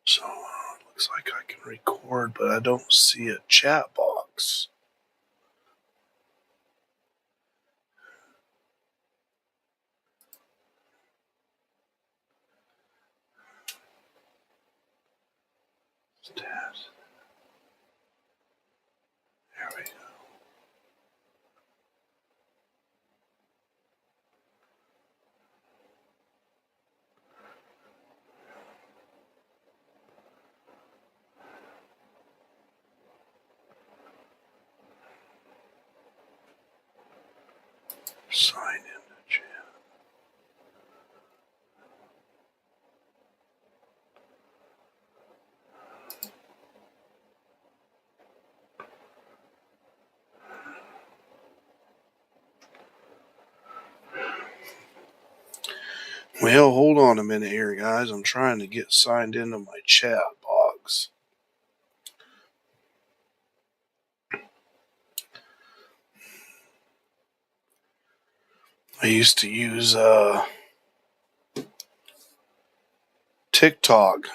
So, looks like I can record, but I don't see a chat box. Stat. There we go. Sign in the chat. Well, hold on a minute here, guys. I'm trying to get signed into my chat box. I used to use TikTok.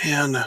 Man.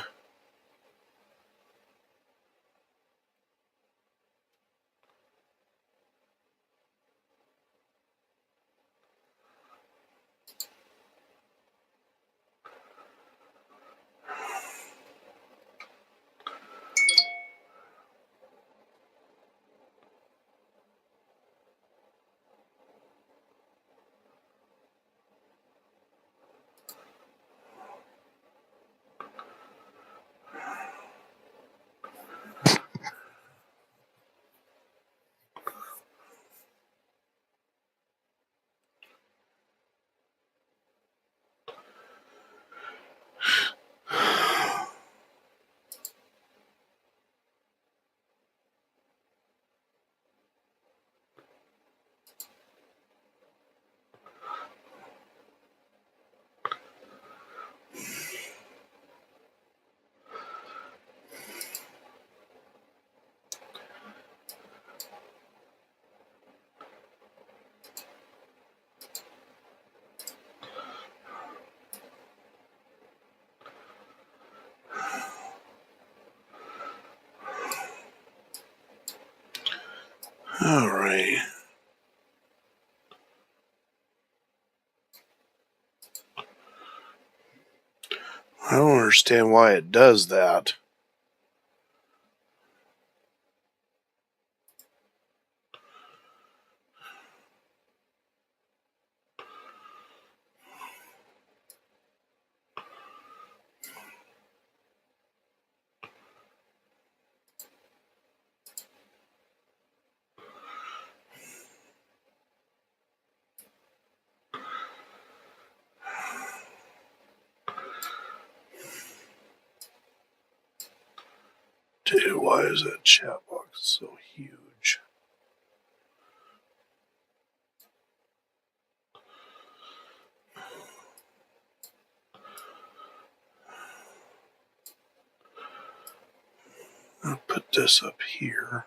All right. I don't understand why it does that. Dude, why is that chat box so huge? I'll put this up here.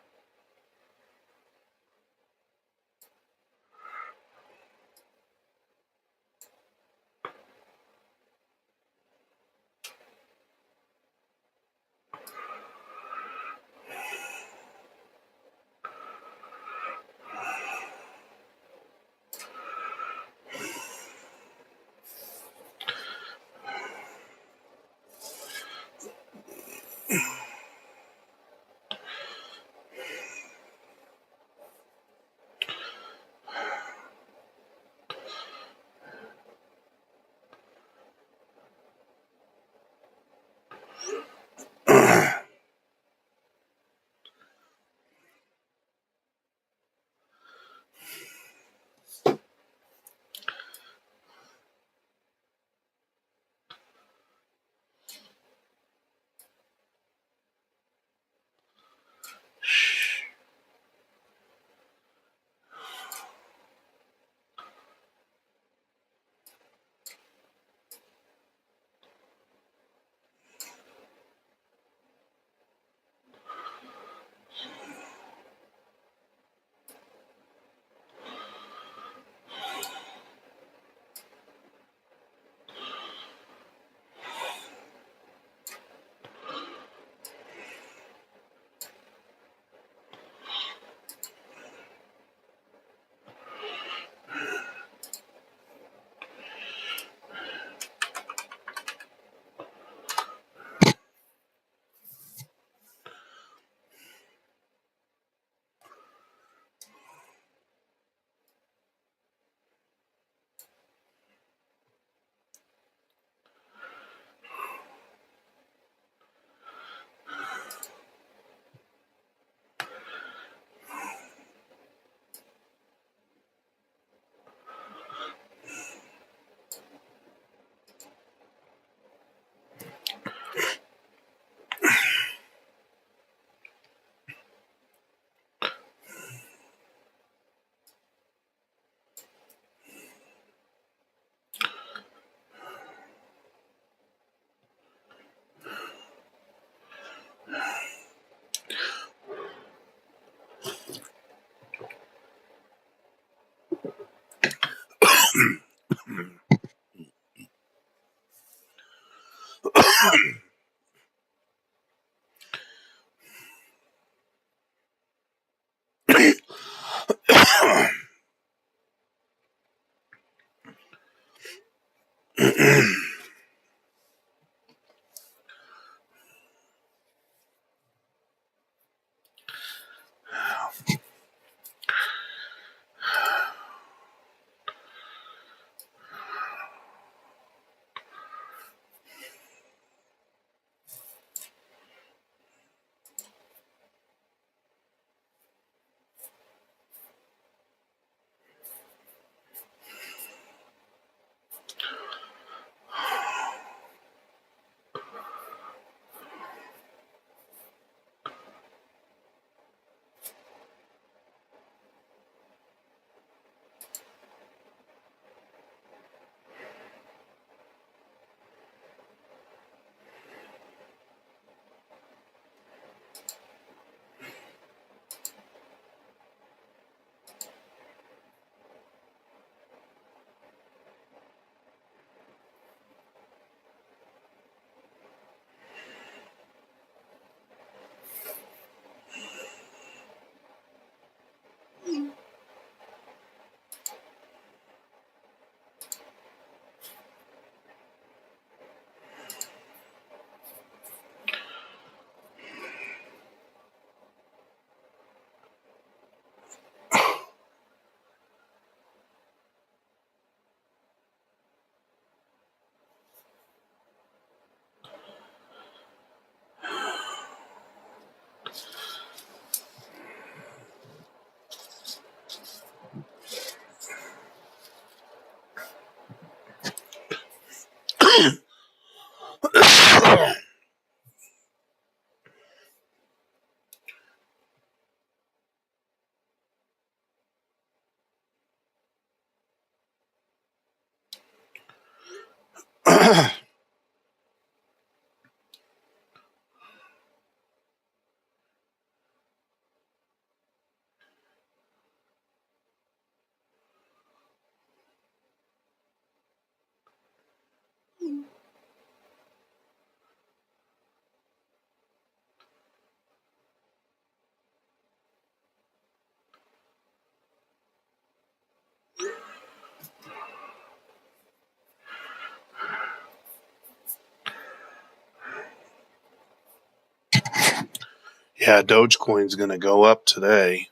Yeah, Dogecoin's going to go up today.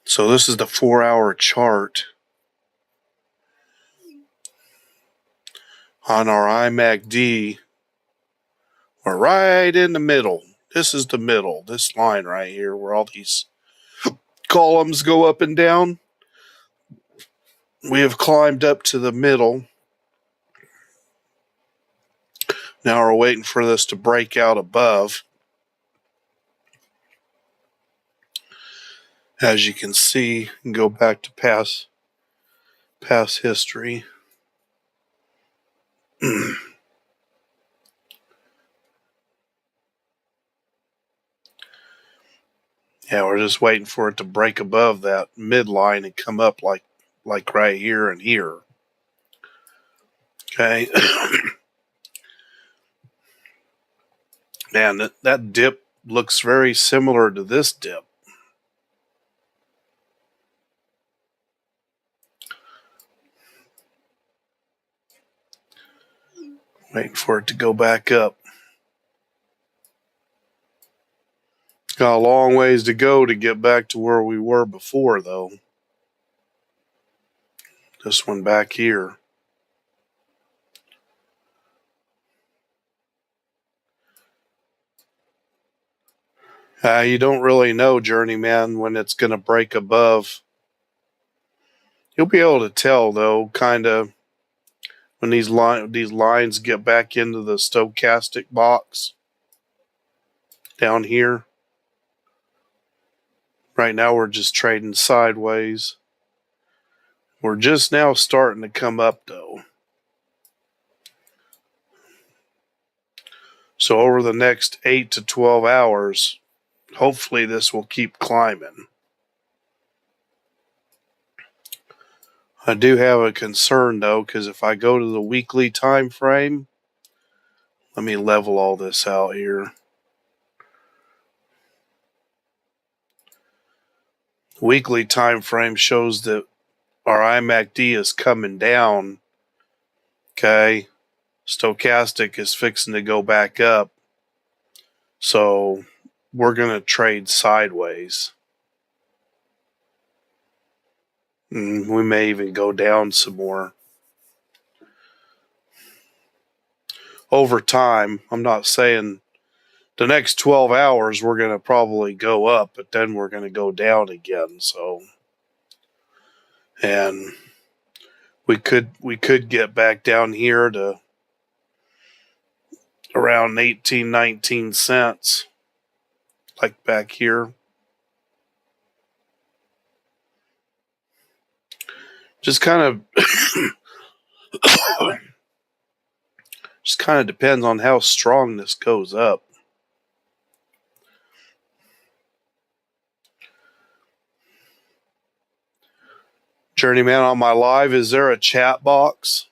So this is the 4-hour chart on our IMACD. We're right in the middle. This is the middle, this line right here where all these columns go up and down. We have climbed up to the middle. Now we're waiting for this to break out above. As you can see, and go back to past history. Yeah, we're just waiting for it to break above that midline and come up like right here and here. Okay. Man, that dip looks very similar to this dip. Waiting for it to go back up. Got a long ways to go to get back to where we were before, though. This one back here. You don't really know, Journeyman, when it's going to break above. You'll be able to tell, though, kind of when these lines get back into the stochastic box down here. Right now we're just trading sideways. We're just now starting to come up, though. So over the next 8 to 12 hours, hopefully this will keep climbing. I do have a concern, though, because if I go to the weekly time frame, let me level all this out here. Weekly time frame shows that our IMACD is coming down Okay. Stochastic is fixing to go back up. So we're going to trade sideways. And we may even go down some more. Over time, I'm not saying the next 12 hours we're going to probably go up, but then we're going to go down again. So, and we could get back down here to around 18, 19 cents, like back here. Just kind of just kind of depends on how strong this goes up. Journeyman, on my live, is there a chat box?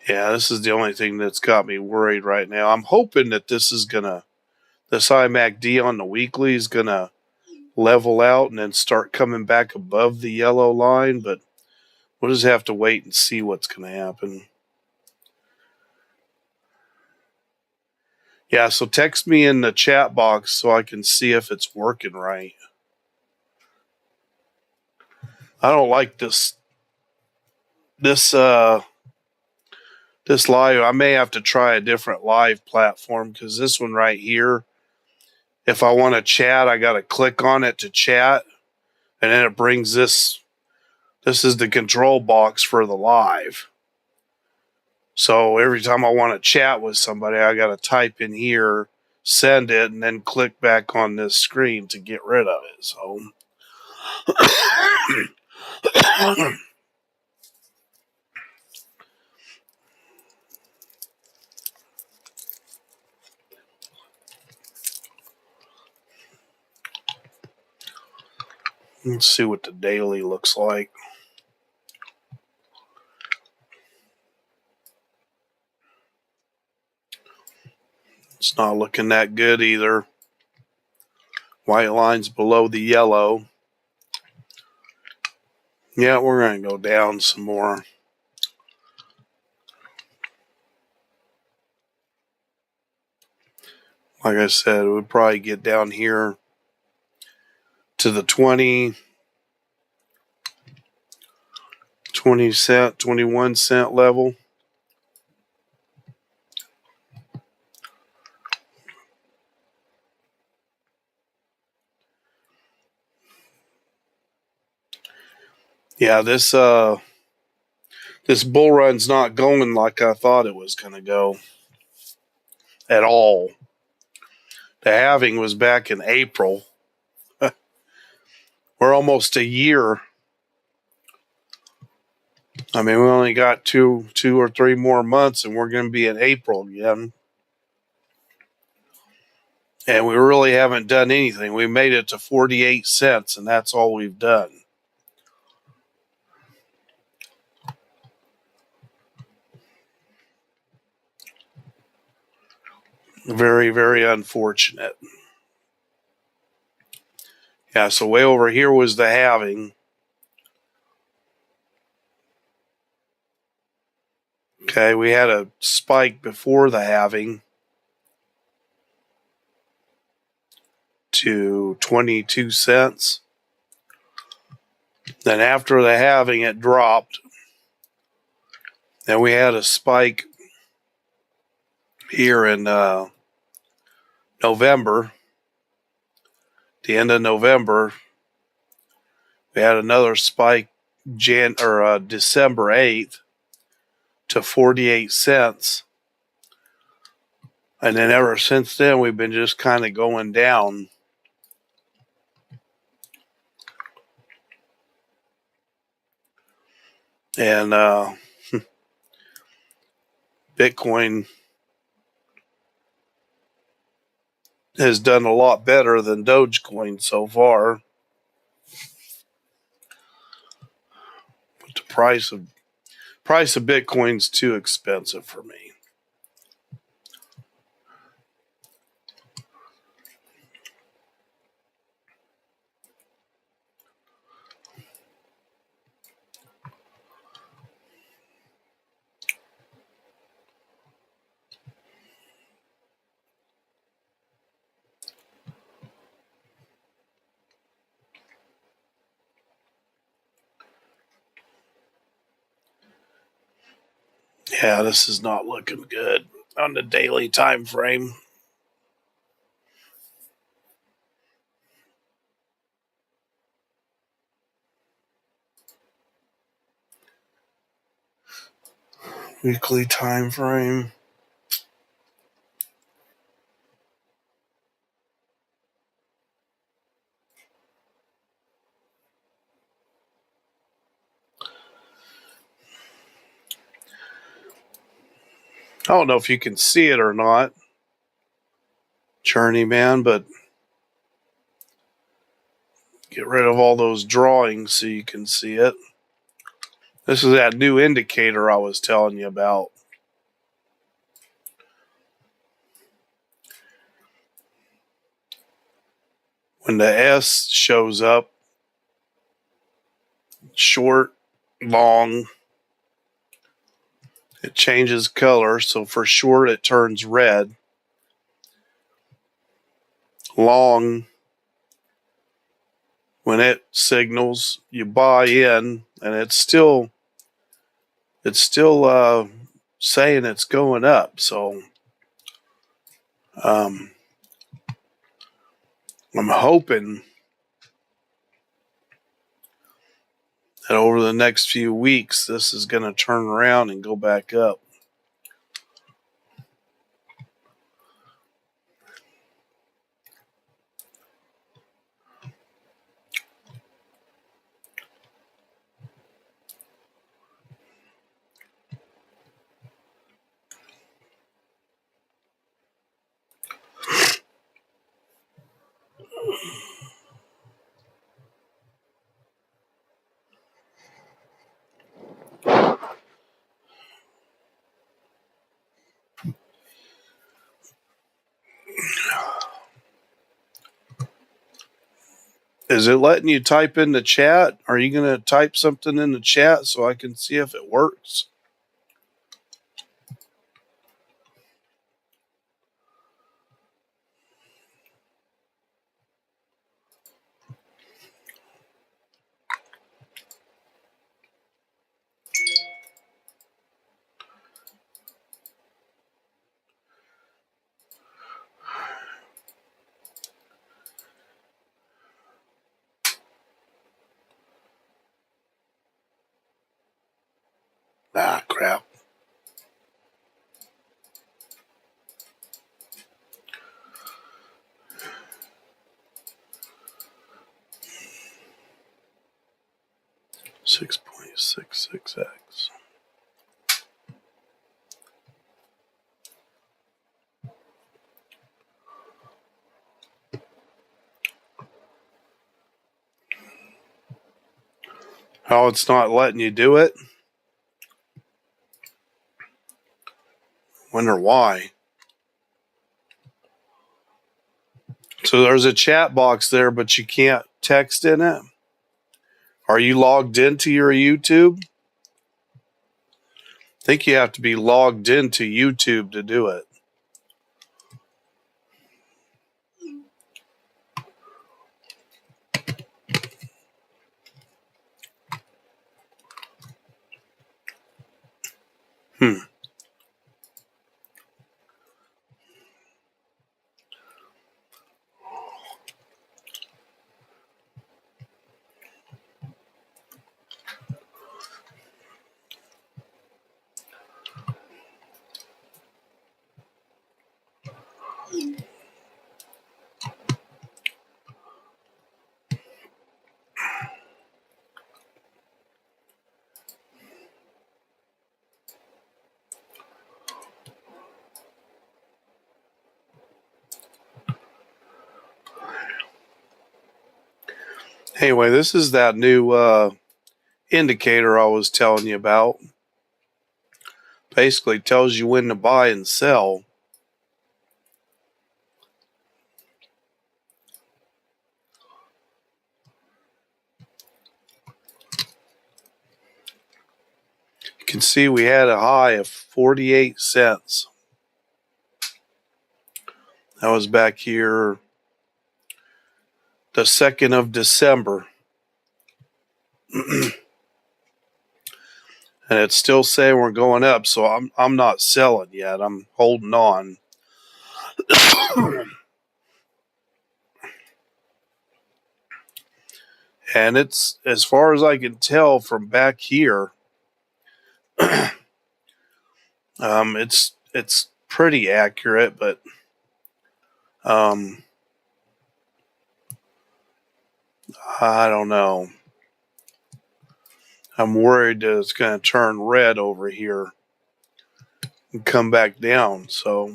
Yeah, this is the only thing that's got me worried right now. I'm hoping that this IMACD on the weekly is gonna level out and then start coming back above the yellow line, but we'll just have to wait and see what's gonna happen. Yeah, so text me in the chat box so I can see if it's working right. I don't like this live. I may have to try a different live platform because this one right here, if I want to chat, I got to click on it to chat, and then it brings this. This is the control box for the live. So every time I want to chat with somebody, I got to type in here, send it, and then click back on this screen to get rid of it. So let's see what the daily looks like. It's not looking that good either. White line's below the yellow. Yeah, we're going to go down some more. Like I said, it would probably get down here to the 20 cent, 21 cent level. Yeah, this bull run's not going like I thought it was going to go at all. The halving was back in April. We're almost a year. I mean, we only got two or three more months, and we're going to be in April again. And we really haven't done anything. We made it to 48 cents, and that's all we've done. Very, very unfortunate. Yeah, so way over here was the halving. Okay, we had a spike before the halving to 22 cents. Then after the halving, it dropped. Then we had a spike here in November. The end of November, we had another spike December 8th to 48 cents. And then ever since then, we've been just kind of going down. And Bitcoin has done a lot better than Dogecoin so far. But the price of Bitcoin's too expensive for me. Yeah, this is not looking good on the daily time frame. Weekly time frame. I don't know if you can see it or not, Journeyman, but get rid of all those drawings so you can see it. This is that new indicator I was telling you about. When the S shows up, short, long, it changes color. So for short, it turns red. Long, when it signals, you buy in, and it's still saying it's going up. So I'm hoping that over the next few weeks, this is going to turn around and go back up. Is it letting you type in the chat? Are you going to type something in the chat so I can see if it works? Ah, crap. $6.66x. Oh, it's not letting you do it? Wonder why. So there's a chat box there, but you can't text in it. Are you logged into your YouTube? I think you have to be logged into YouTube to do it. Anyway, this is that new indicator I was telling you about. Basically tells you when to buy and sell. You can see we had a high of 48 cents. That was back here the 2nd of December. And it's still saying we're going up, so I'm not selling yet. I'm holding on. And it's, as far as I can tell from back here, it's pretty accurate, but I don't know. I'm worried that it's going to turn red over here and come back down. So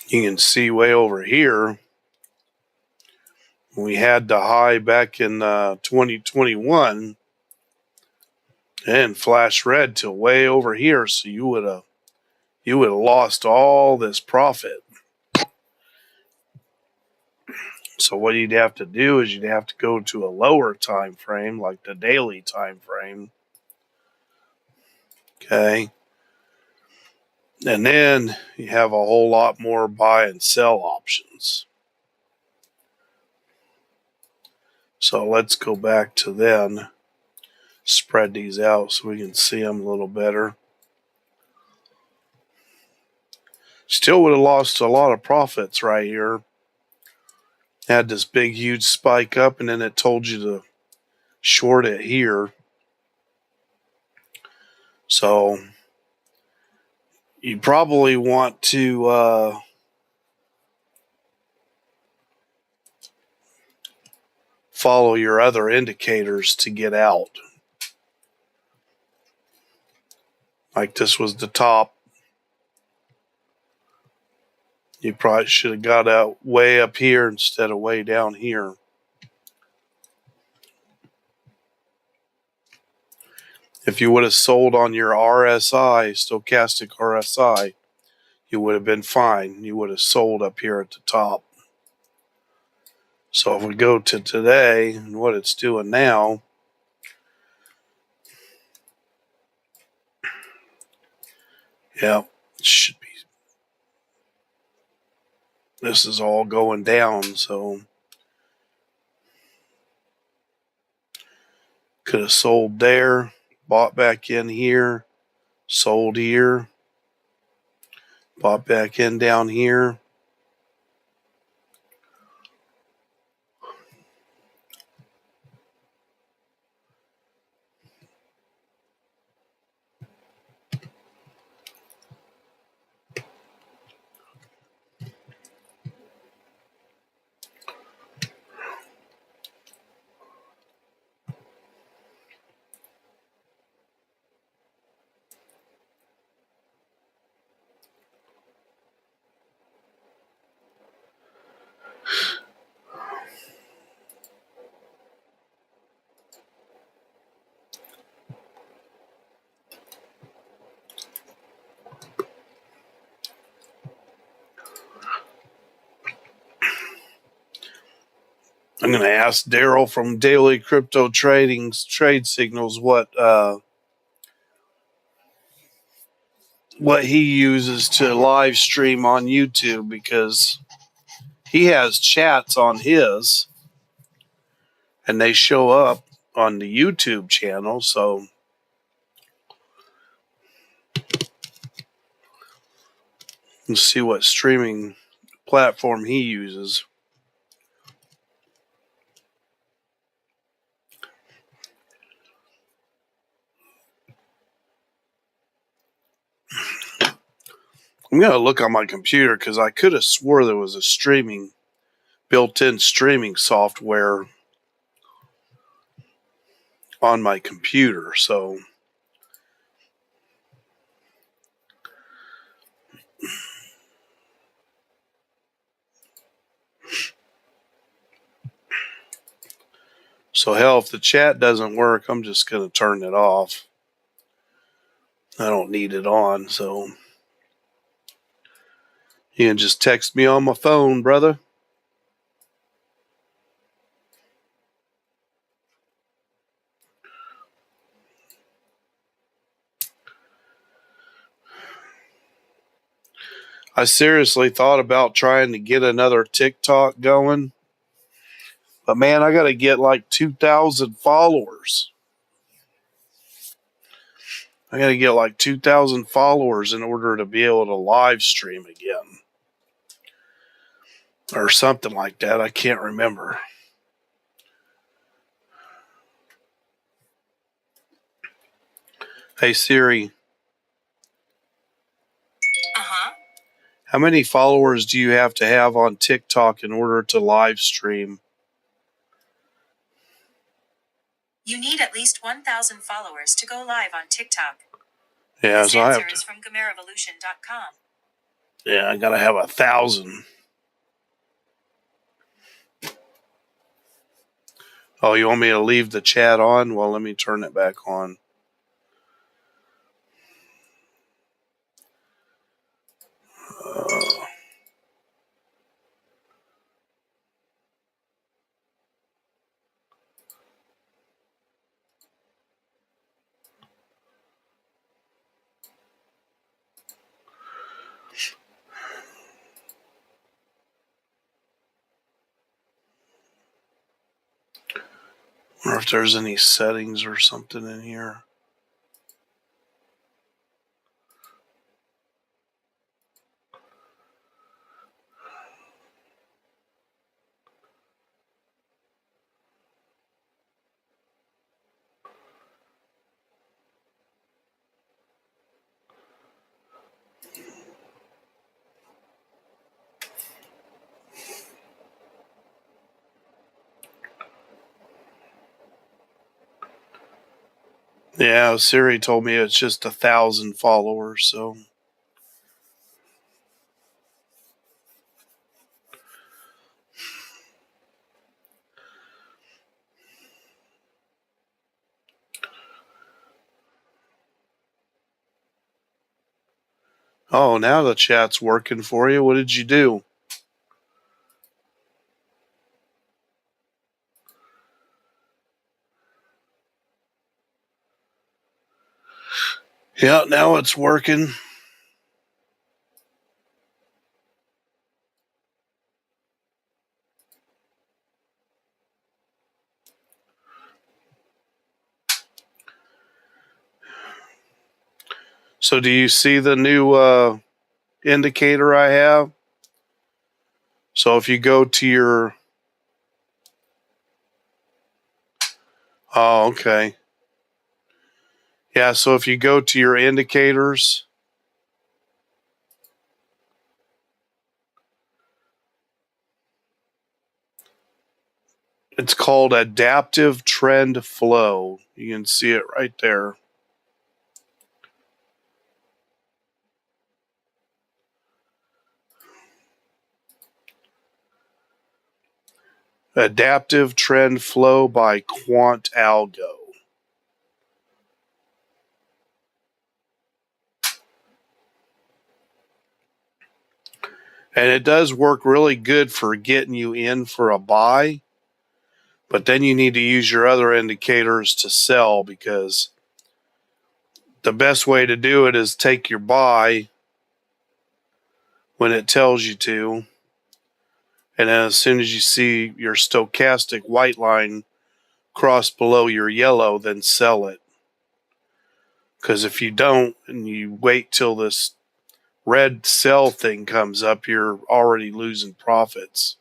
you can see way over here, we had the high back in 2021 and flash red to way over here. So you would have lost all this profit. So what you'd have to do is you'd have to go to a lower time frame, like the daily time frame. Okay. And then you have a whole lot more buy and sell options. So let's go back to then. Spread these out so we can see them a little better. Still would have lost a lot of profits right here. Had this big, huge spike up, and then it told you to short it here. So you probably want to follow your other indicators to get out. Like this was the top. You probably should have got out way up here instead of way down here. If you would have sold on your RSI, stochastic RSI, you would have been fine. You would have sold up here at the top. So if we go to today and what it's doing now, yeah, it should be. This is all going down, so could have sold there, bought back in here, sold here, bought back in down here. I'm going to ask Daryl from Daily Crypto Trading's Trade Signals what he uses to live stream on YouTube, because he has chats on his and they show up on the YouTube channel. So let's see what streaming platform he uses. I'm going to look on my computer because I could have swore there was a built-in streaming software on my computer. So So hell, if the chat doesn't work, I'm just going to turn it off. I don't need it on, so you can just text me on my phone, brother. I seriously thought about trying to get another TikTok going, but man, I got to get like 2,000 followers. I got to get like 2,000 followers in order to be able to live stream again. Or something like that. I can't remember. Hey Siri. How many followers do you have to have on TikTok in order to live stream? You need at least 1,000 followers to go live on TikTok. Yeah, this so I have answer is from GamerEvolution.com. Yeah, I gotta have 1,000. Oh, you want me to leave the chat on? Well, let me turn it back on. Or if there's any settings or something in here. Yeah, Siri told me it's just 1,000 followers, so. Oh, now the chat's working for you. What did you do? Yeah, now it's working. So do you see the new indicator I have? So if you go to your... Oh, okay. Yeah, so if you go to your indicators, it's called adaptive trend flow. You can see it right there. Adaptive trend flow by Quant Algo. And it does work really good for getting you in for a buy, but then you need to use your other indicators to sell, because the best way to do it is take your buy when it tells you to, and then as soon as you see your stochastic white line cross below your yellow, then sell it. Because if you don't and you wait till this red sell thing comes up, you're already losing profits.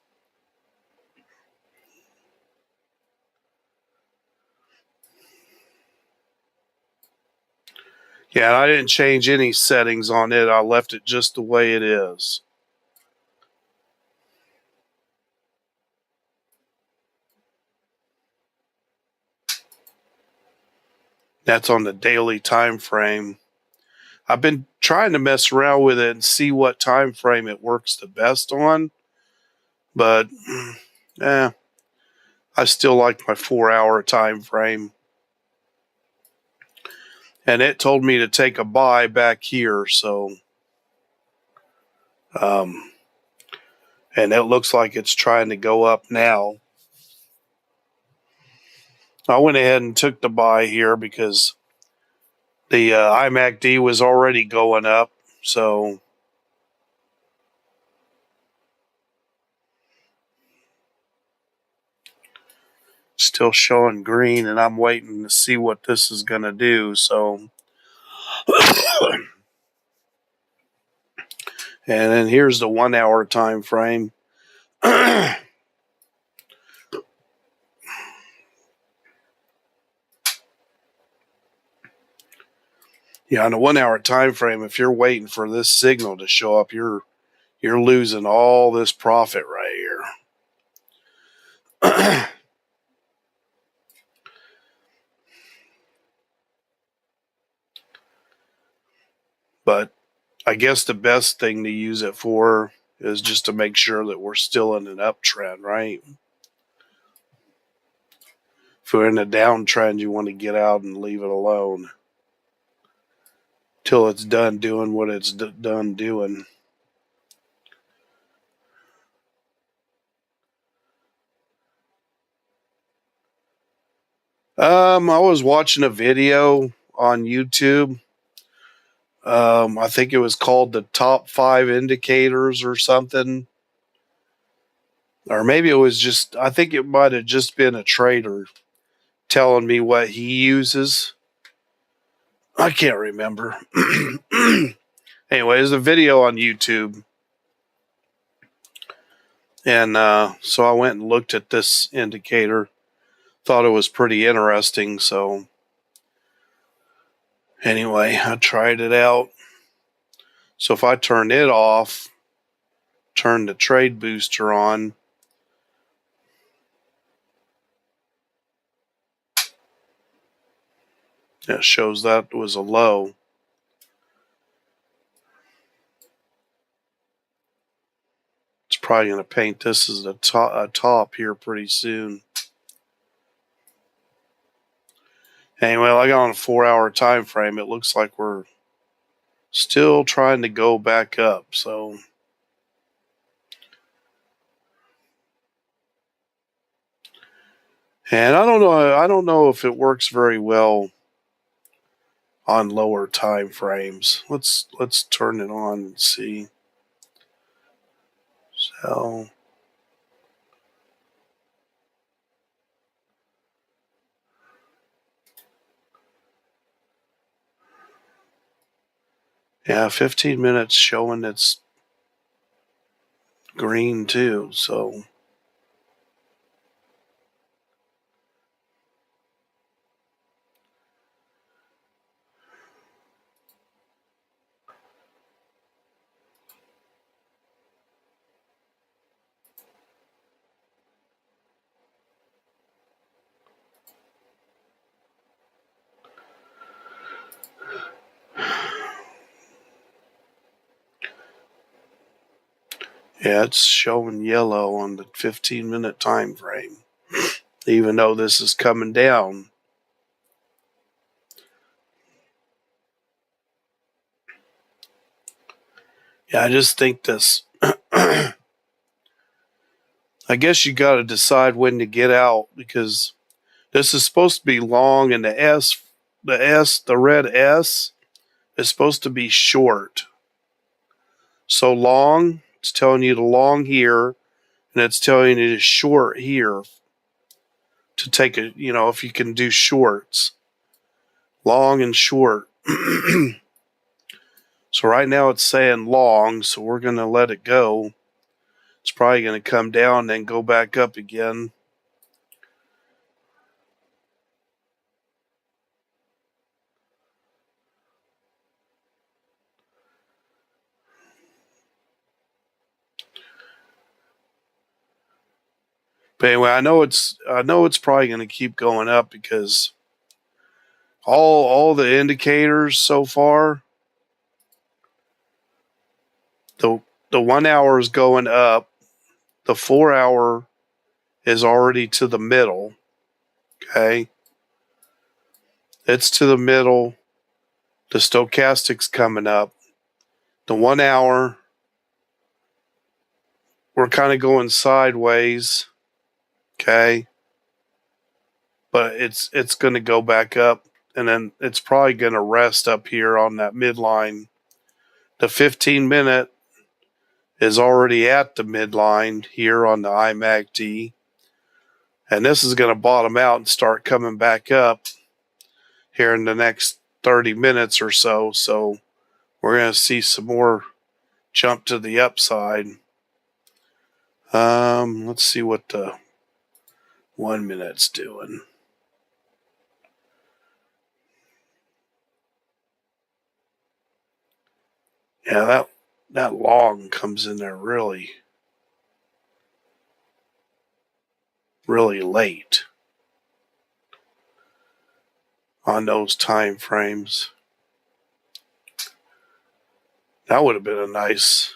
Yeah, I didn't change any settings on it. I left it just the way it is. That's on the daily time frame. I've been trying to mess around with it and see what time frame it works the best on, but I still like my 4-hour time frame. And it told me to take a buy back here, so and it looks like it's trying to go up now. I went ahead and took the buy here because the IMACD was already going up, so still showing green, and I'm waiting to see what this is going to do. So and then here's the 1-hour time frame. Yeah, on a 1-hour time frame, if you're waiting for this signal to show up, you're losing all this profit right here. But I guess the best thing to use it for is just to make sure that we're still in an uptrend, right? If we're in a downtrend, you want to get out and leave it alone till it's done doing what it's done doing. I was watching a video on YouTube. I think it was called the top 5 indicators or something. Or maybe it was just, I think it might have just been a trader telling me what he uses. I can't remember. Anyway, there's a video on YouTube. And so I went and looked at this indicator. Thought it was pretty interesting. So anyway, I tried it out. So if I turn it off, turn the trade booster on, it shows that was a low. It's probably going to paint this as a top here pretty soon. Anyway, I got on a 4-hour time frame. It looks like we're still trying to go back up. So and I don't know if it works very well on lower time frames. Let's turn it on and see. So yeah, 15 minutes showing it's green too. So yeah, it's showing yellow on the 15-minute time frame, even though this is coming down. Yeah, I just think this. I guess you got to decide when to get out because this is supposed to be long, and the red S is supposed to be short. So long, it's telling you to long here, and it's telling you to short here to take a, if you can do shorts, long and short. So right now it's saying long, so we're going to let it go. It's probably going to come down and then go back up again. But anyway, I know it's probably going to keep going up because all the indicators so far, the 1 hour is going up, the 4 hour is already to the middle. Okay. It's to the middle. The stochastic's coming up. The 1 hour, we're kind of going sideways. Okay. But it's going to go back up, and then it's probably going to rest up here on that midline. The 15-minute is already at the midline here on the IMACD. And this is going to bottom out and start coming back up here in the next 30 minutes or so. So we're going to see some more jump to the upside. Let's see what the 1 minute's doing. Yeah, that long comes in there really, really late on those time frames. That would have been a nice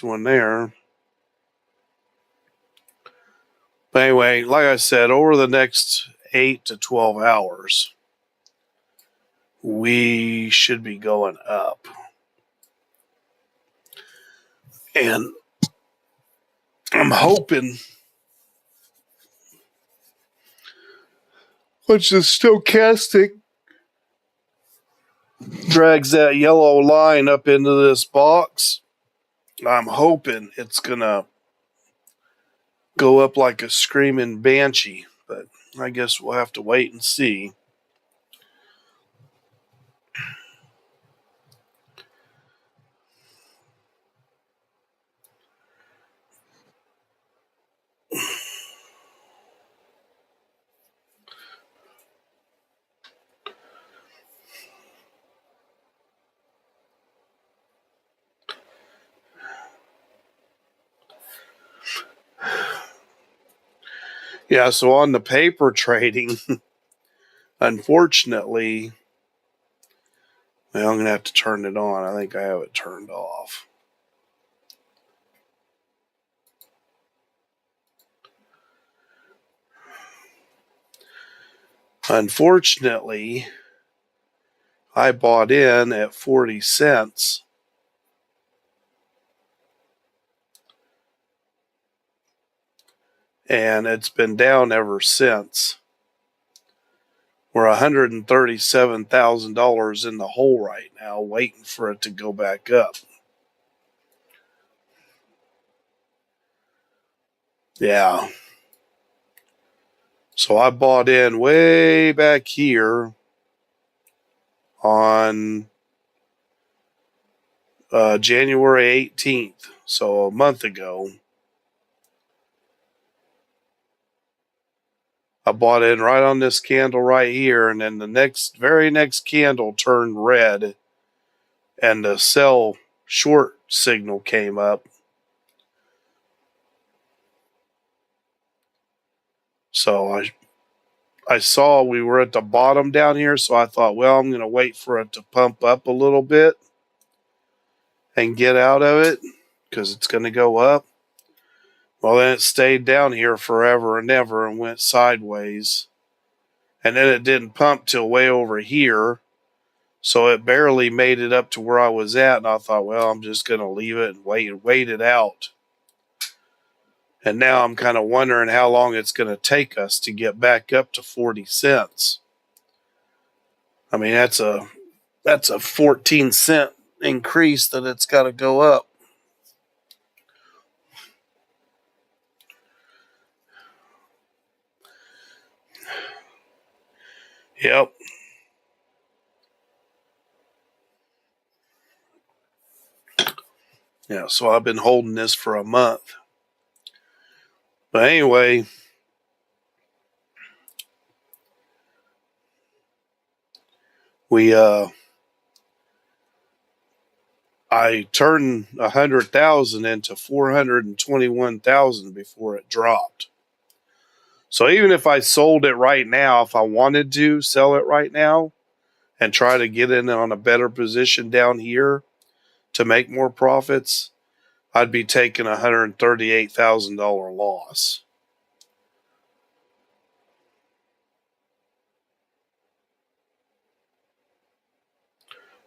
one there. But anyway, like I said, over the next 8 to 12 hours, we should be going up. And I'm hoping once the stochastic drags that yellow line up into this box, I'm hoping it's going to go up like a screaming banshee. But I guess we'll have to wait and see. Yeah, so on the paper trading, unfortunately, well, I'm going to have to turn it on. I think I have it turned off. Unfortunately, I bought in at 40 cents. And it's been down ever since. We're $137,000 in the hole right now, waiting for it to go back up. Yeah. So I bought in way back here on January 18th, so a month ago. I bought in right on this candle right here, and then the very next candle turned red, and the sell short signal came up. So I saw we were at the bottom down here, so I thought, well, I'm going to wait for it to pump up a little bit and get out of it because it's going to go up. Well, then it stayed down here forever and ever and went sideways. And then it didn't pump till way over here. So it barely made it up to where I was at. And I thought, well, I'm just going to leave it and wait it out. And now I'm kind of wondering how long it's going to take us to get back up to 40 cents. I mean, that's a 14-cent increase that it's got to go up. Yep. Yeah, so I've been holding this for a month. But anyway, I turned 100,000 into 421,000 before it dropped. So even if I sold it right now, if I wanted to sell it right now and try to get in on a better position down here to make more profits, I'd be taking a $138,000 loss.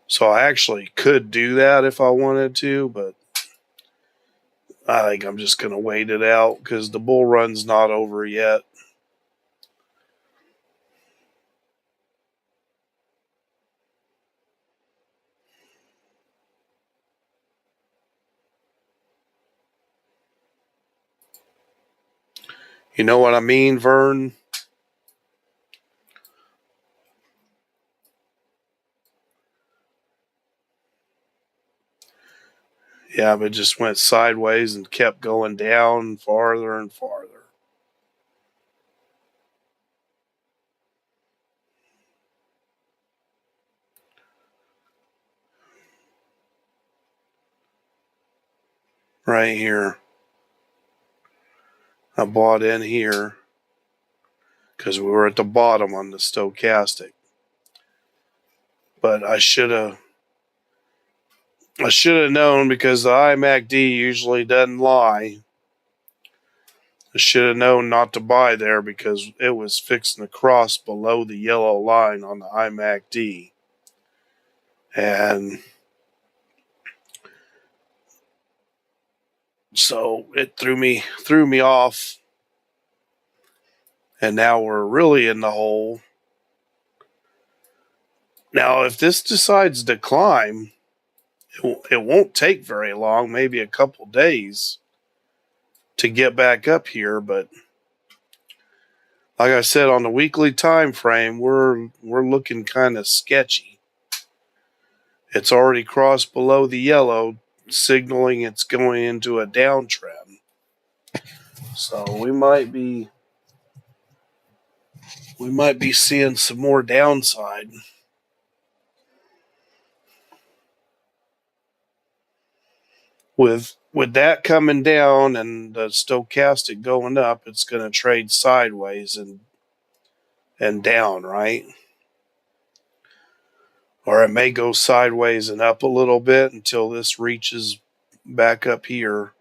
So I actually could do that if I wanted to, but I think I'm just going to wait it out because the bull run's not over yet. You know what I mean, Vern? Yeah, but it just went sideways and kept going down farther and farther. Right here. I bought in here because we were at the bottom on the stochastic. But I should have known because the IMACD usually doesn't lie. I should have known not to buy there because it was fixing to cross below the yellow line on the IMACD. And so it threw me off. And now we're really in the hole. Now, if this decides to climb, it won't take very long, maybe a couple days to get back up here. But like I said, on the weekly time frame, we're looking kind of sketchy. It's already crossed below the yellow, signaling it's going into a downtrend. So we might be seeing some more downside. With that coming down and the stochastic going up, it's going to trade sideways and down, right? Or it may go sideways and up a little bit until this reaches back up here.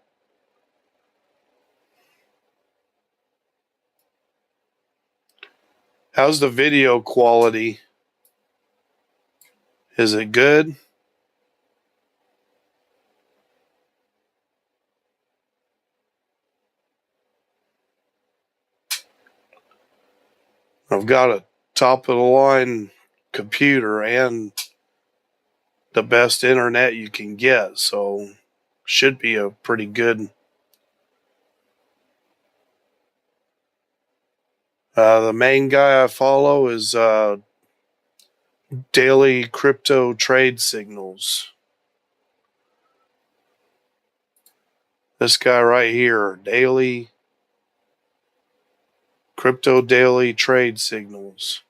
How's the video quality? Is it good? I've got a top of the line computer and the best internet you can get, so should be a pretty good. The main guy I follow is Daily Crypto Trade Signals. This guy right here, Crypto Daily Trade Signals.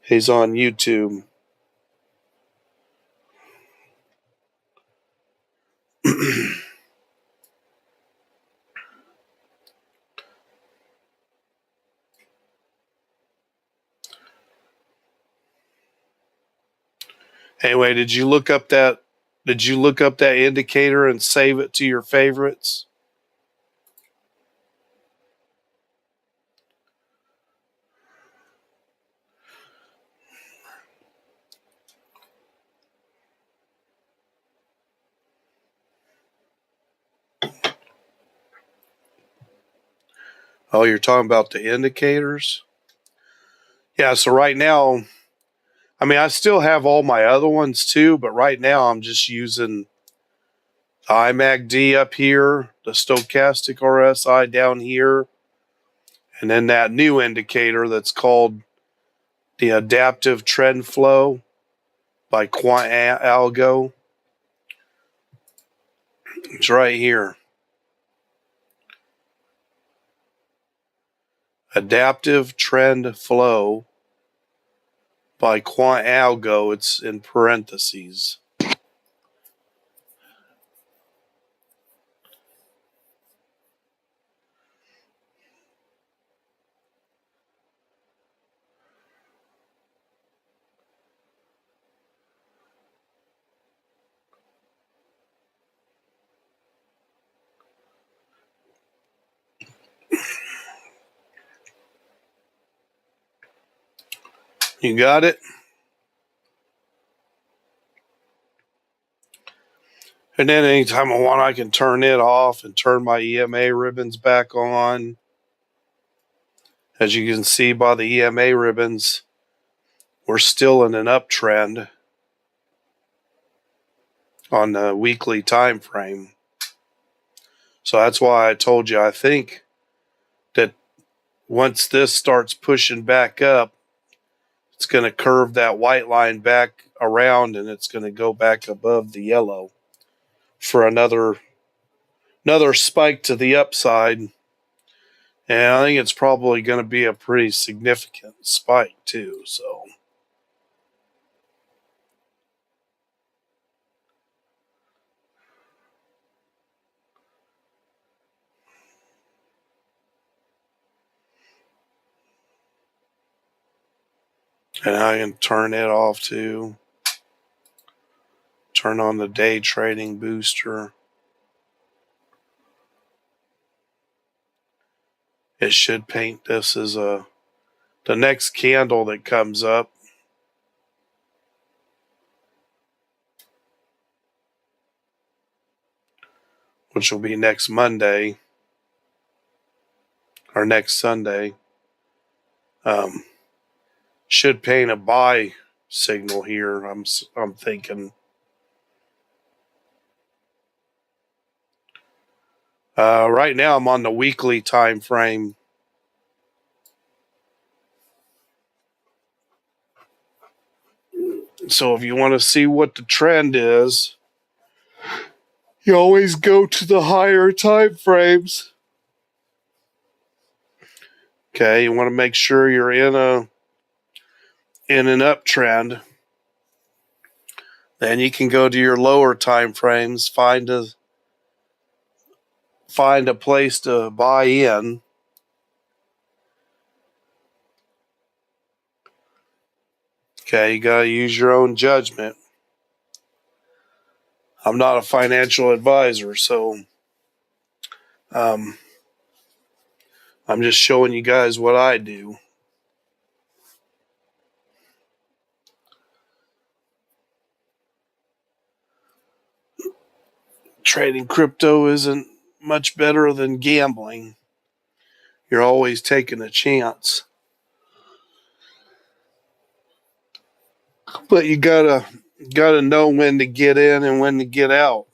He's on YouTube. Anyway, did you look up that indicator and save it to your favorites? Oh, you're talking about the indicators? Yeah, so right now, I mean, I still have all my other ones too, but right now I'm just using the IMACD up here, the stochastic RSI down here, and then that new indicator that's called the adaptive trend flow by Quant Algo. It's right here. Adaptive trend flow by Quant Algo. It's in parentheses. You got it? And then anytime I want, I can turn it off and turn my EMA ribbons back on. As you can see by the EMA ribbons, we're still in an uptrend on the weekly time frame. So that's why I told you I think that once this starts pushing back up, it's going to curve that white line back around and it's going to go back above the yellow for another spike to the upside. And I think it's probably going to be a pretty significant spike too. So and I can turn it off too. Turn on the day trading booster. It should paint this as the next candle that comes up, which will be next Monday or next Sunday. Should paint a buy signal here. I'm thinking. Right now I'm on the weekly time frame. So if you want to see what the trend is, you always go to the higher time frames. Okay, you want to make sure you're in an uptrend. Then you can go to your lower time frames, find a place to buy in. Okay, you got to use your own judgment. I'm not a financial advisor, so I'm just showing you guys what I do. Trading crypto isn't much better than gambling. You're always taking a chance. But you gotta know when to get in and when to get out.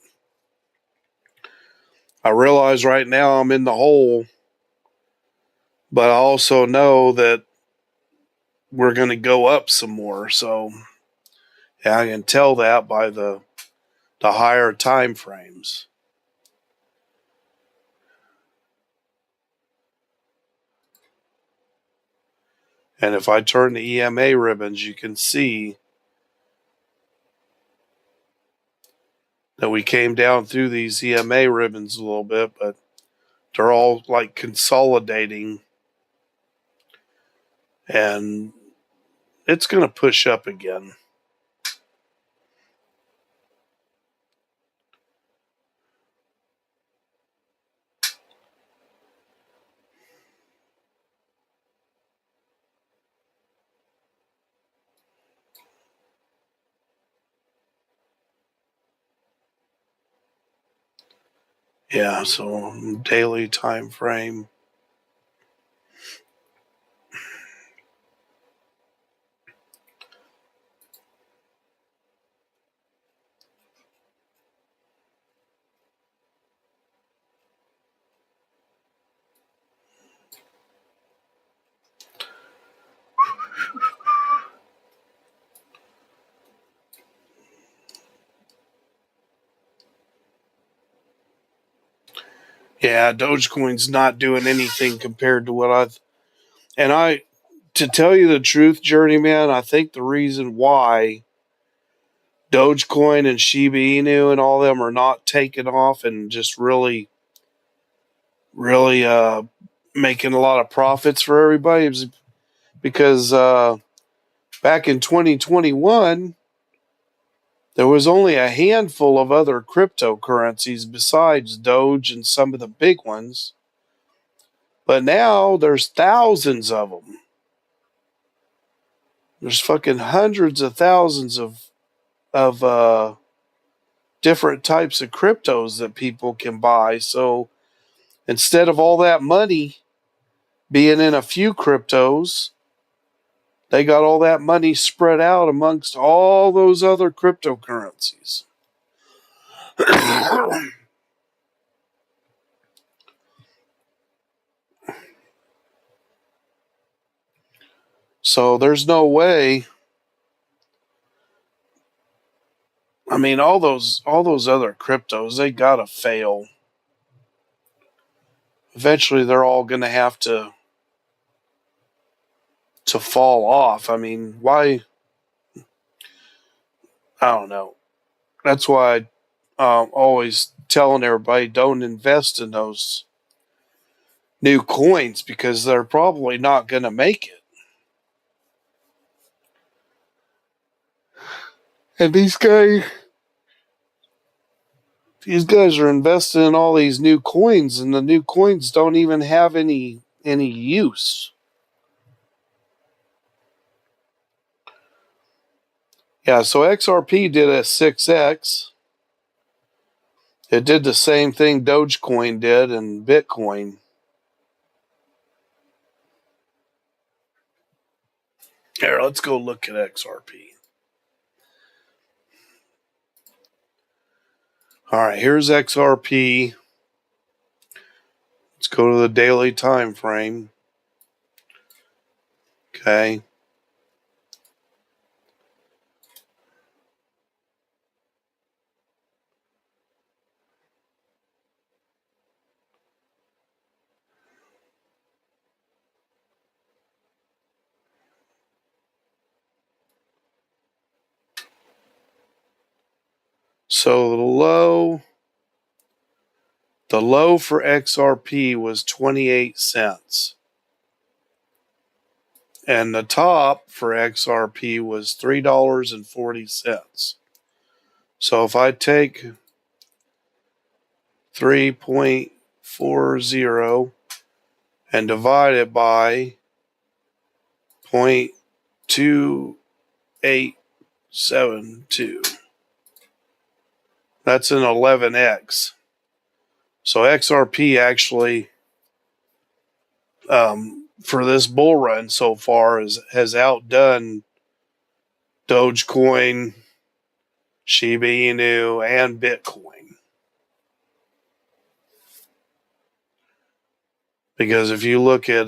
I realize right now I'm in the hole, but I also know that we're going to go up some more. So yeah, I can tell that by the higher time frames. And if I turn the EMA ribbons, you can see that we came down through these EMA ribbons a little bit, but they're all like consolidating. And it's going to push up again. Yeah, so daily time frame. Yeah, Dogecoin's not doing anything compared to what to tell you the truth, Journeyman, I think the reason why Dogecoin and Shiba Inu and all them are not taking off and just really, really making a lot of profits for everybody is because back in 2021, there was only a handful of other cryptocurrencies besides Doge and some of the big ones. But now there's thousands of them. There's fucking hundreds of thousands of different types of cryptos that people can buy. So instead of all that money being in a few cryptos, they got all that money spread out amongst all those other cryptocurrencies. So there's no way. I mean, all those other cryptos, they gotta fail. Eventually, they're all gonna have to fall off. I mean, why? I don't know. That's why I'm always telling everybody don't invest in those new coins because they're probably not gonna make it. And these guys are investing in all these new coins, and the new coins don't even have any use. Yeah, so XRP did a 6x. It did the same thing Dogecoin did and Bitcoin. Here, let's go look at XRP. All right, here's XRP. Let's go to the daily time frame. Okay. So the low for XRP was 28 cents. And the top for XRP was $3.40. So if I take 3.40 and divide it by 0.2872, that's an 11x. So XRP actually, for this bull run so far, has outdone Dogecoin, Shiba Inu, and Bitcoin. Because if you look at,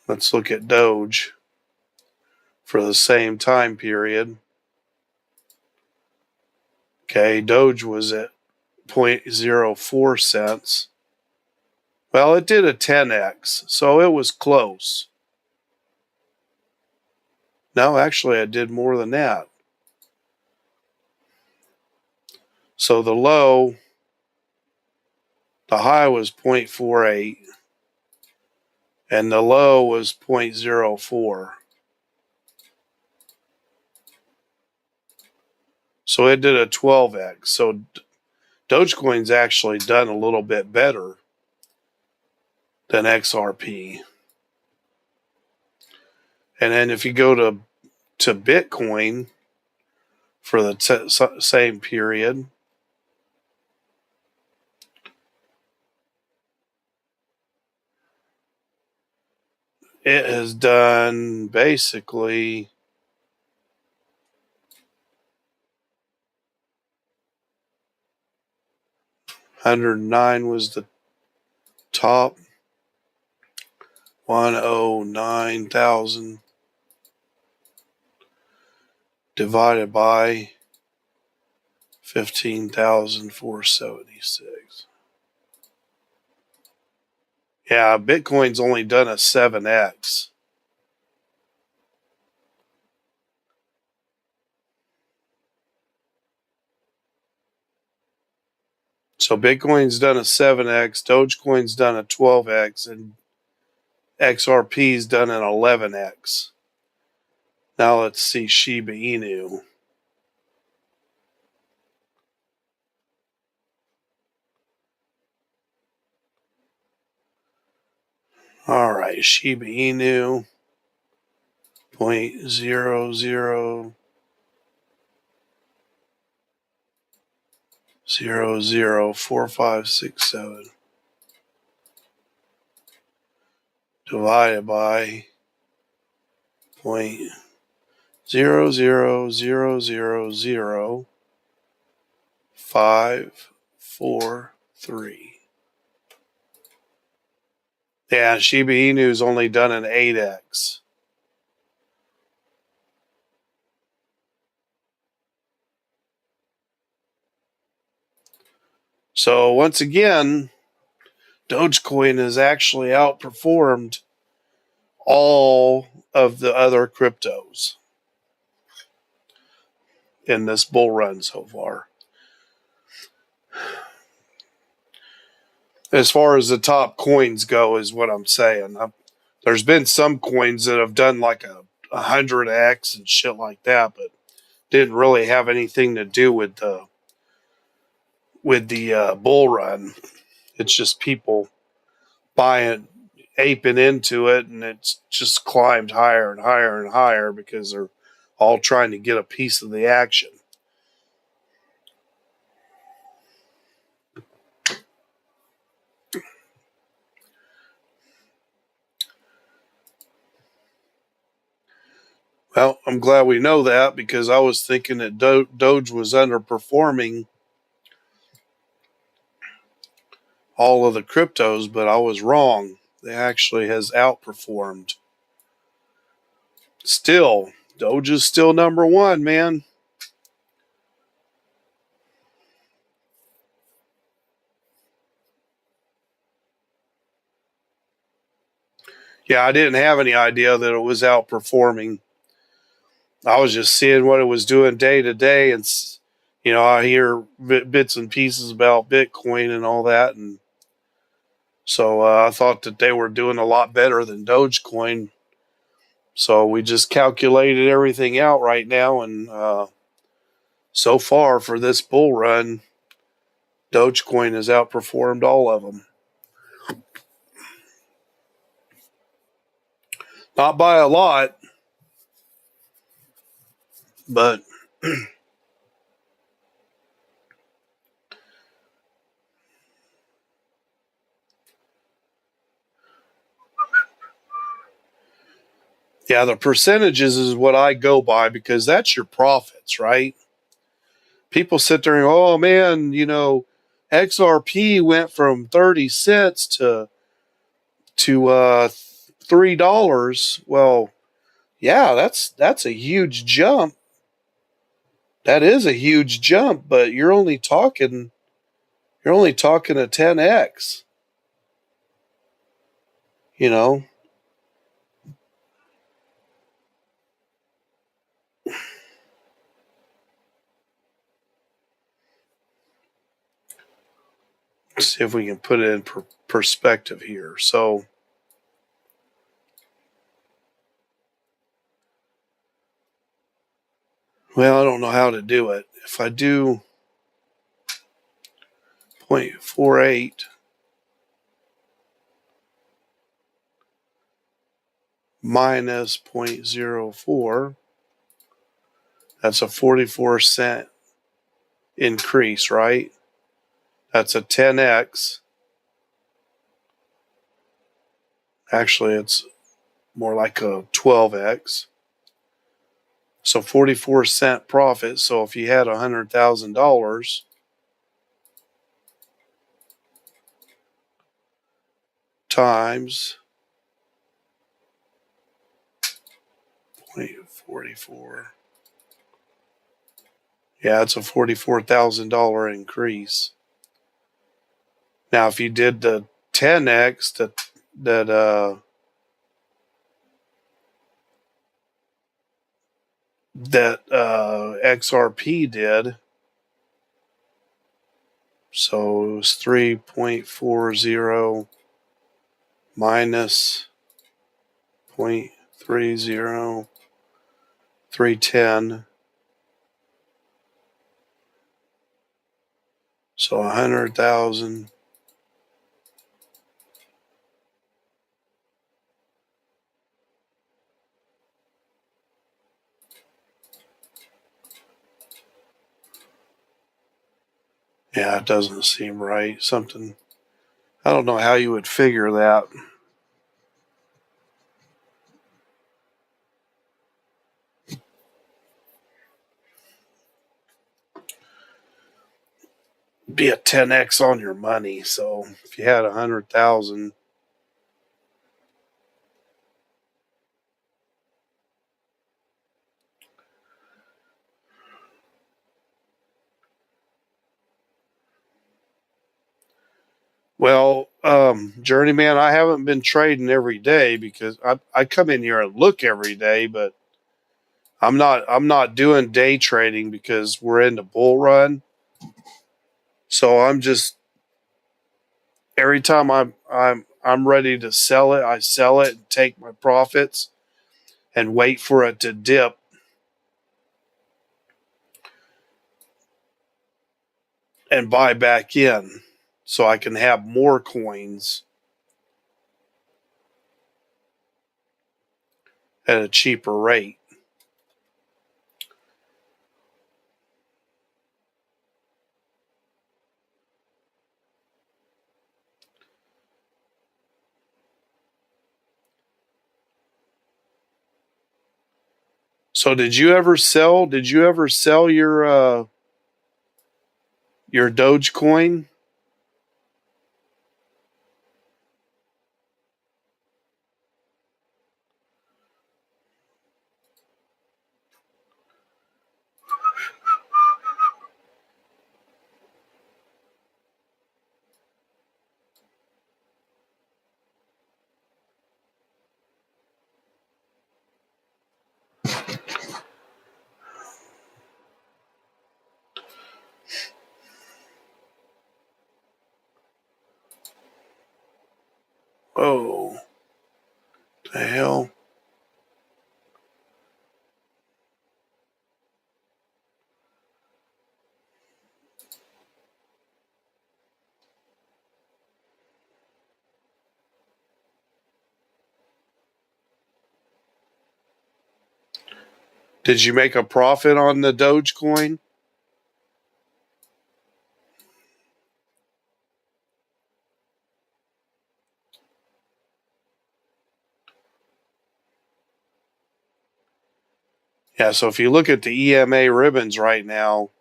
let's look at Doge for the same time period. Okay, Doge was at 0.04 cents. Well, it did a 10x, so it was close. No, actually, I did more than that. So the high was 0.48, and the low was 0.04. So it did a 12x. So Dogecoin's actually done a little bit better than XRP. And then if you go to Bitcoin for the same period, it has done basically 109 was the top, 109,000 divided by 15,476. Yeah, Bitcoin's only done a 7x. So Bitcoin's done a 7x, Dogecoin's done a 12x, and XRP's done an 11x. Now let's see Shiba Inu. All right, Shiba Inu 0.00004567 divided by 0.00000543. Yeah, Shiba Inu's only done an 8x. So once again, Dogecoin has actually outperformed all of the other cryptos in this bull run so far. As far as the top coins go, is what I'm saying. There's been some coins that have done like a 100x and shit like that, but didn't really have anything to do with the bull run. It's just people buying, aping into it, and it's just climbed higher and higher and higher because they're all trying to get a piece of the action. Well, I'm glad we know that, because I was thinking that Doge was underperforming all of the cryptos, but I was wrong. It actually has outperformed. Still, Doge is still number one, man. Yeah, I didn't have any idea that it was outperforming. I was just seeing what it was doing day to day, and I hear bits and pieces about Bitcoin and all that, and so I thought that they were doing a lot better than Dogecoin. So we just calculated everything out right now, and so far for this bull run, Dogecoin has outperformed all of them. Not by a lot, but yeah, the percentages is what I go by, because that's your profits, right? People sit there and, oh man, XRP went from 30 cents to $3. Well, yeah, that's a huge jump. That is a huge jump, but you're only talking a 10x. You know, let's see if we can put it in perspective here. So, well, I don't know how to do it. If I do 0.48 minus 0.04, that's a 44-cent increase, right? That's a 10x. Actually, it's more like a 12x. So 44-cent profit. So if you had $100,000 times 0.44, yeah, it's a $44,000 increase. Now, if you did the 10x that XRP did, so it was 3.40 minus 0.30, 310. So 100,000 Yeah, it doesn't seem right. Something, I don't know how you would figure that. Be a 10x on your money. So if you had 100,000, well, Journeyman, I haven't been trading every day because I come in here and look every day, but I'm not doing day trading because we're in the bull run. So I'm just every time I'm ready to sell it, I sell it and take my profits and wait for it to dip and buy back in so I can have more coins at a cheaper rate. So did you ever sell? Did you ever sell your Dogecoin? Oh, the hell! Did you make a profit on the Dogecoin? Yeah. So if you look at the EMA ribbons right now,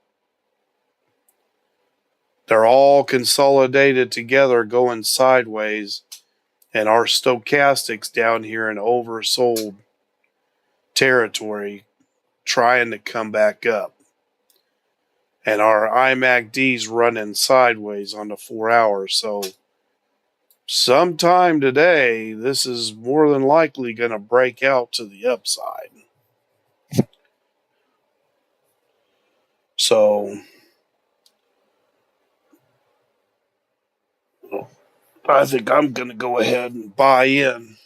they're all consolidated together, going sideways, and our stochastics down here in oversold territory, trying to come back up. And our IMACD's running sideways on the 4 hours. So sometime today, this is more than likely going to break out to the upside. So I think I'm going to go ahead and buy in.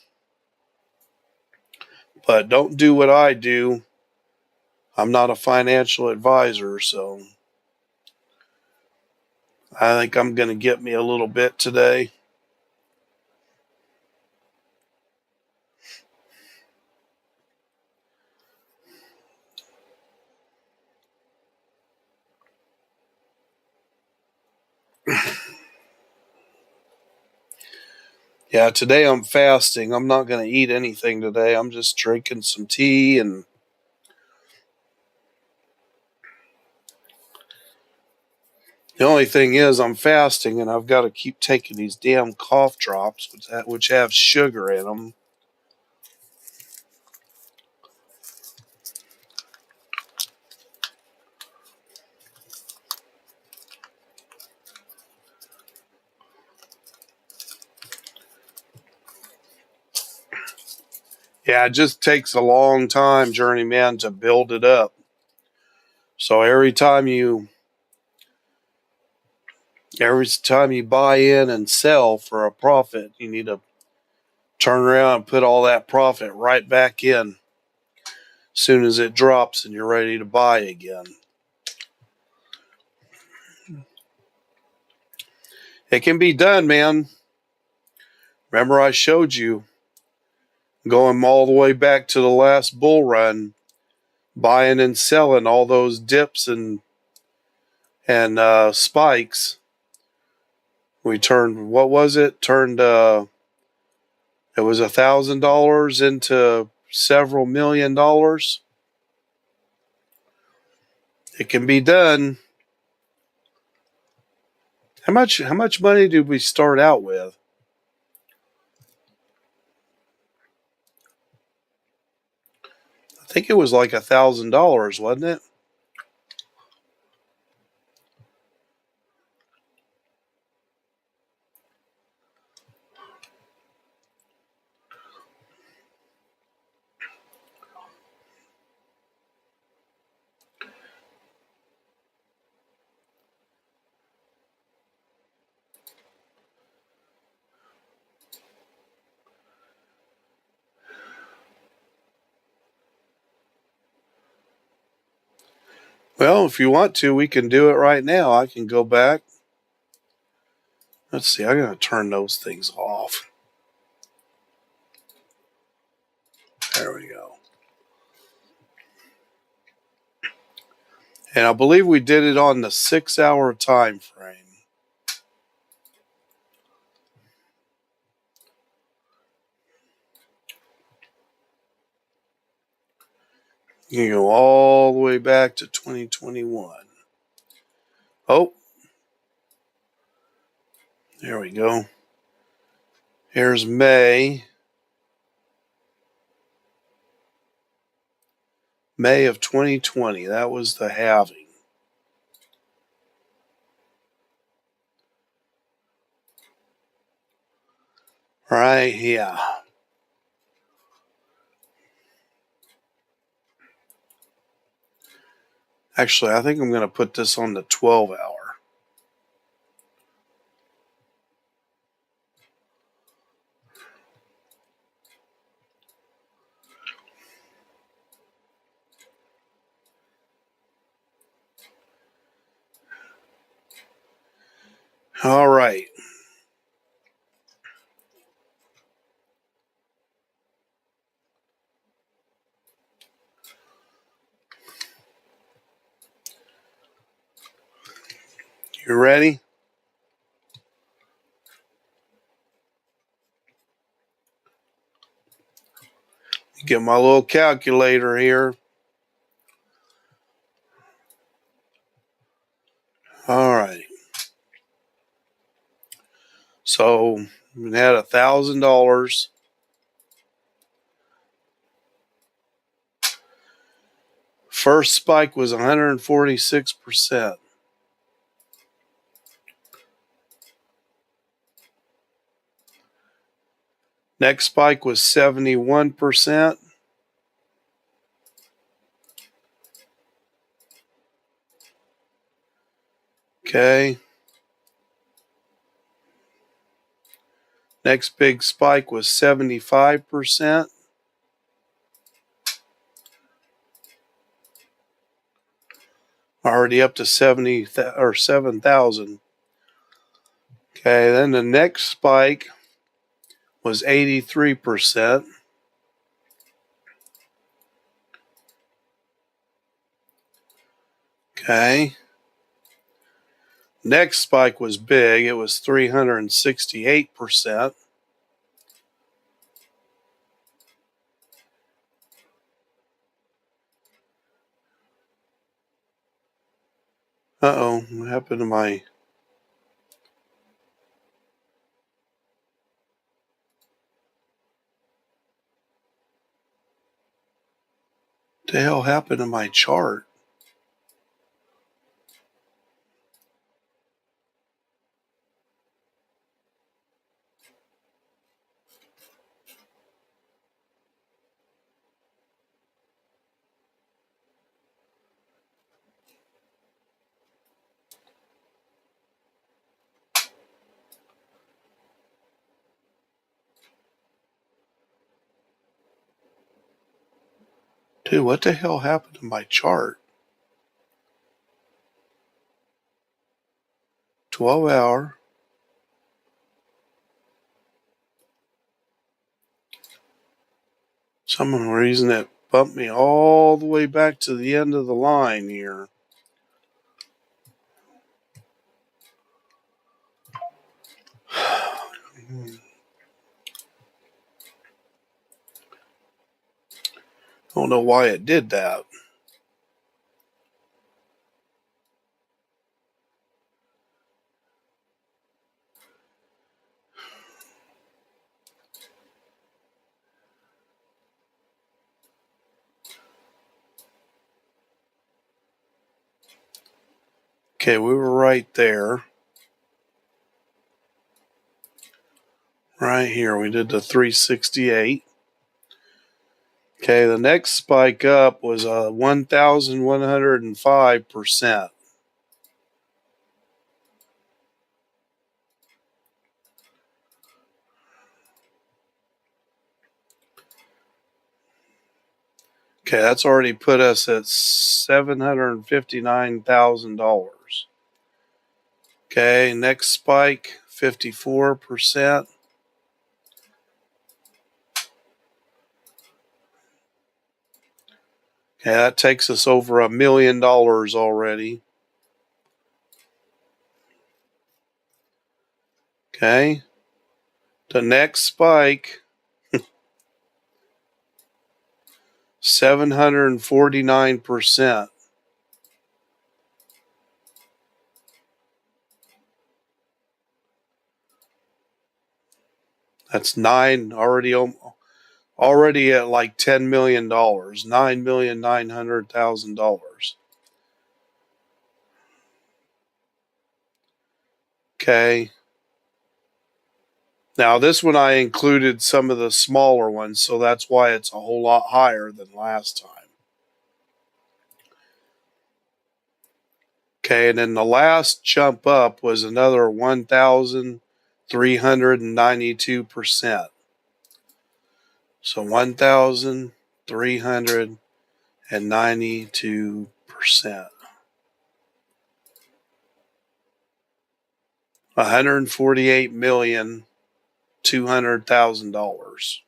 But don't do what I do. I'm not a financial advisor, so I think I'm going to get me a little bit today. Yeah, today I'm fasting. I'm not going to eat anything today. I'm just drinking some tea, and the only thing is I'm fasting and I've got to keep taking these damn cough drops which have sugar in them. Yeah, it just takes a long time, journeyman, to build it up. So every time you buy in and sell for a profit, you need to turn around and put all that profit right back in as soon as it drops and you're ready to buy again. It can be done, man. Remember I showed you going all the way back to the last bull run, buying and selling all those dips and and spikes. We turned, what was it? Turned, it was $1,000 into several $1,000,000. It can be done. How much money did we start out with? I think it was like $1,000, wasn't it? Well, if you want to, we can do it right now. I can go back. Let's see, I'm going to turn those things off. There we go. And I believe we did it on the 6-hour time frame. You can go all the way back to 2021. Oh, there we go. Here's May. May of 2020. That was the halving. Right here. Actually, I think I'm going to put this on the 12-hour. All right. You ready? Get my little calculator here. All right. So we had $1,000. First spike was 146%. Next spike was 71%. Okay. Next big spike was 75%. Already up to 70 or 7,000. Okay, then the next spike was 83%. Okay. Next spike was big. It was 368%. Uh-oh, what happened to my... What the hell happened to my chart? Dude, what the hell happened to my chart? 12-hour. Some reason it bumped me all the way back to the end of the line here. Don't know why it did that. Okay, we were right there. Right here, we did the 368. Okay, the next spike up was 1,105%. Okay, that's already put us at $759,000. Okay, next spike, 54%. Okay, that takes us over $1 million already. Okay, the next spike, 749%. That's already at like $10 million, $9,900,000. Okay. Now this one I included some of the smaller ones, so that's why it's a whole lot higher than last time. Okay, and then the last jump up was another 1,392%. So 1,392%. $148,200,000.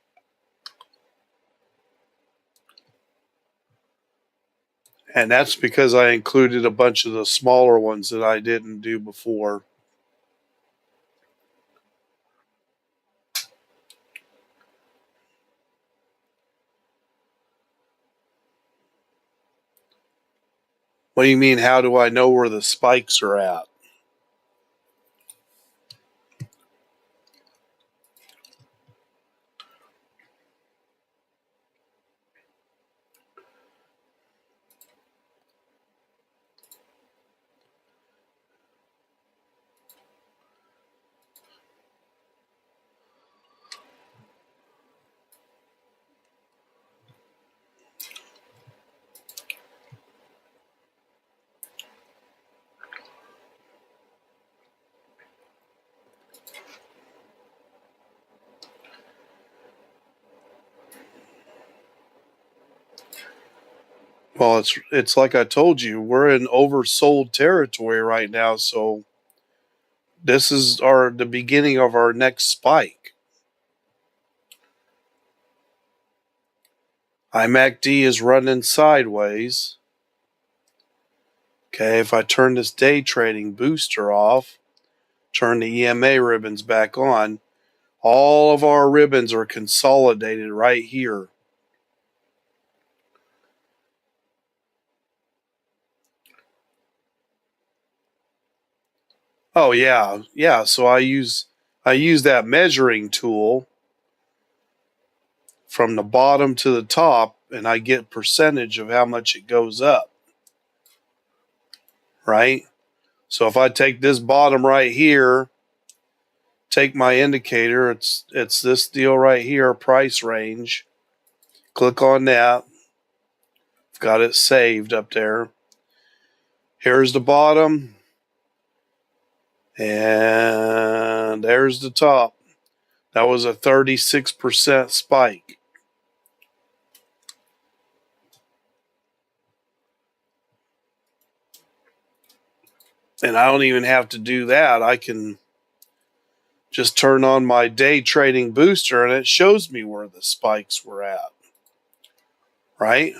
And that's because I included a bunch of the smaller ones that I didn't do before. What do you mean, how do I know where the spikes are at? Well, it's like I told you, we're in oversold territory right now, so this is the beginning of our next spike. IMACD is running sideways. Okay, if I turn this day trading booster off, turn the EMA ribbons back on, all of our ribbons are consolidated right here. Oh yeah, yeah. So I use that measuring tool from the bottom to the top, and I get percentage of how much it goes up. Right? So if I take this bottom right here, take my indicator, it's this deal right here, price range. Click on that. I've got it saved up there. Here's the bottom, and there's the top. That was a 36% spike. And I don't even have to do that. I can just turn on my day trading booster and it shows me where the spikes were at. Right?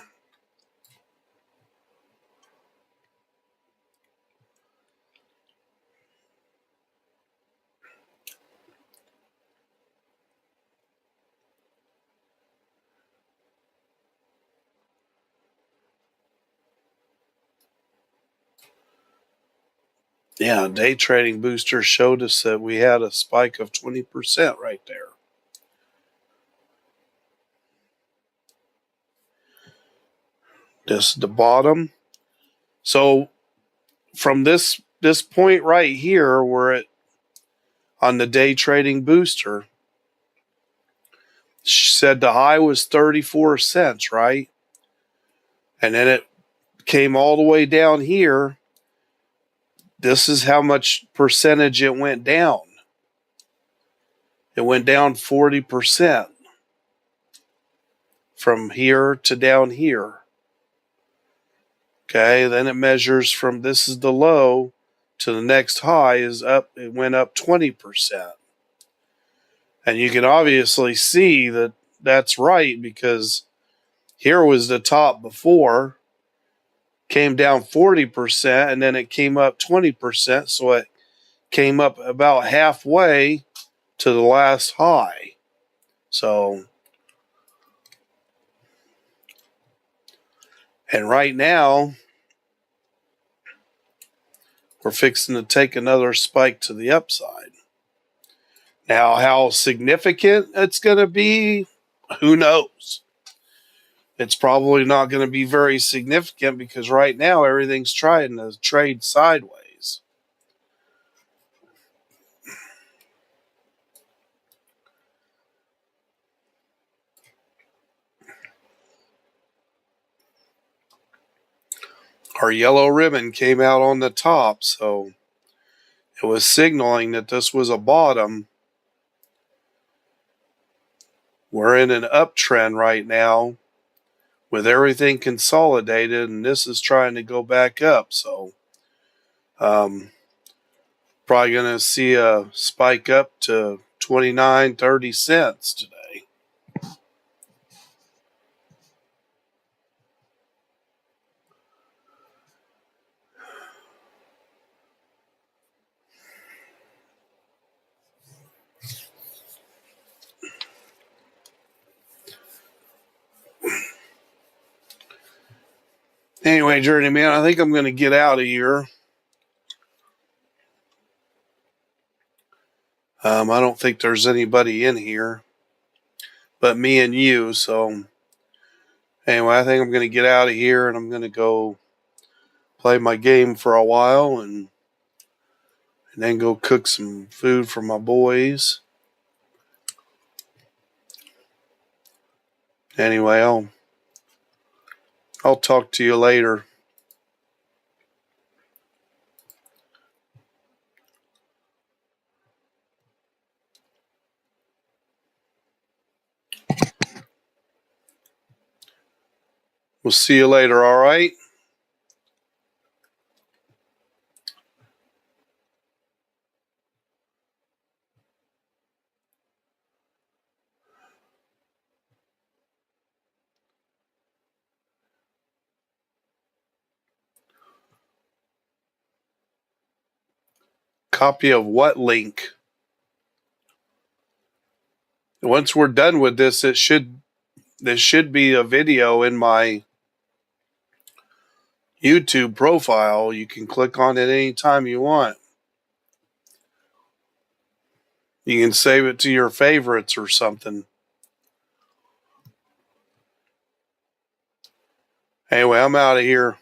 Yeah, day trading booster showed us that we had a spike of 20% right there. This is the bottom. So from this point right here, we're at on the day trading booster. She said the high was 34 cents, right? And then it came all the way down here. This is how much percentage it went down. It went down 40% from here to down here. Okay, then it measures from this is the low to the next high is up. It went up 20%. And you can obviously see that that's right because here was the top before, came down 40%, and then it came up 20%. So it came up about halfway to the last high. So, and right now, we're fixing to take another spike to the upside. Now, how significant it's going to be, who knows? It's probably not going to be very significant because right now everything's trying to trade sideways. Our yellow ribbon came out on the top, so it was signaling that this was a bottom. We're in an uptrend right now with everything consolidated, and this is trying to go back up. So probably going to see a spike up to 29-30 cents today. Anyway, Journeyman, I think I'm going to get out of here. I don't think there's anybody in here but me and you. So anyway, I think I'm going to get out of here and I'm going to go play my game for a while and then go cook some food for my boys. Anyway, I'll talk to you later. We'll see you later, all right? Copy of what link? Once we're done with this, there should be a video in my YouTube profile. You can click on it anytime you want. You can save it to your favorites or something. Anyway, I'm out of here.